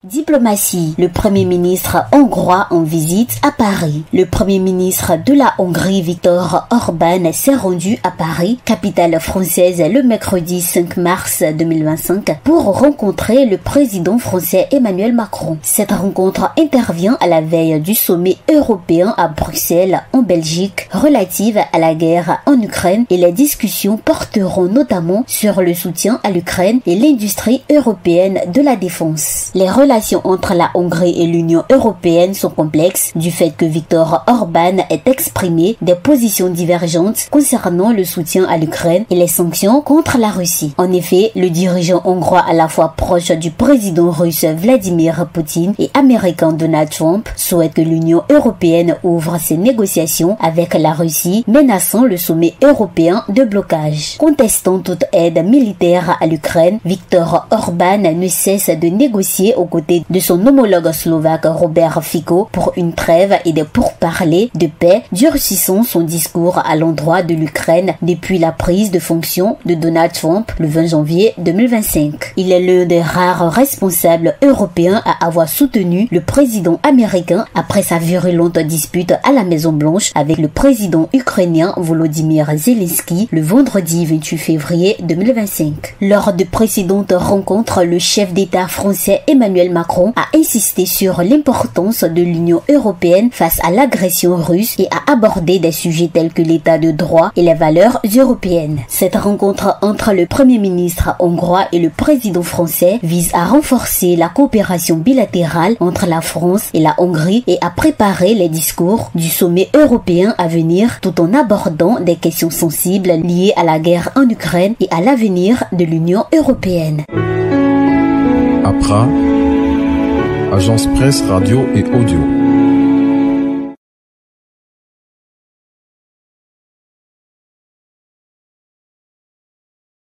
Diplomatie. Le Premier ministre hongrois en visite à Paris. Le Premier ministre de la Hongrie, Viktor Orbán, s'est rendu à Paris, capitale française, le mercredi 5 mars 2025 pour rencontrer le président français Emmanuel Macron. Cette rencontre intervient à la veille du sommet européen à Bruxelles, en Belgique, relative à la guerre en Ukraine, et les discussions porteront notamment sur le soutien à l'Ukraine et l'industrie européenne de la défense. Les relations entre la Hongrie et l'Union européenne sont complexes du fait que Viktor Orbán ait exprimé des positions divergentes concernant le soutien à l'Ukraine et les sanctions contre la Russie. En effet, le dirigeant hongrois à la fois proche du président russe Vladimir Poutine et américain Donald Trump souhaite que l'Union européenne ouvre ses négociations avec la Russie, menaçant le sommet européen de blocage. Contestant toute aide militaire à l'Ukraine, Viktor Orbán ne cesse de négocier aux côté de son homologue slovaque Robert Fico pour une trêve et des pourparlers de paix, durcissant son discours à l'endroit de l'Ukraine depuis la prise de fonction de Donald Trump le 20 janvier 2025. Il est l'un des rares responsables européens à avoir soutenu le président américain après sa virulente dispute à la Maison-Blanche avec le président ukrainien Volodymyr Zelensky le vendredi 28 février 2025. Lors de précédentes rencontres, le chef d'État français Emmanuel Macron a insisté sur l'importance de l'Union européenne face à l'agression russe et a abordé des sujets tels que l'état de droit et les valeurs européennes. Cette rencontre entre le Premier ministre hongrois et le président français vise à renforcer la coopération bilatérale entre la France et la Hongrie et à préparer les discours du sommet européen à venir tout en abordant des questions sensibles liées à la guerre en Ukraine et à l'avenir de l'Union européenne. APRA, Agence Presse, Radio et Audio.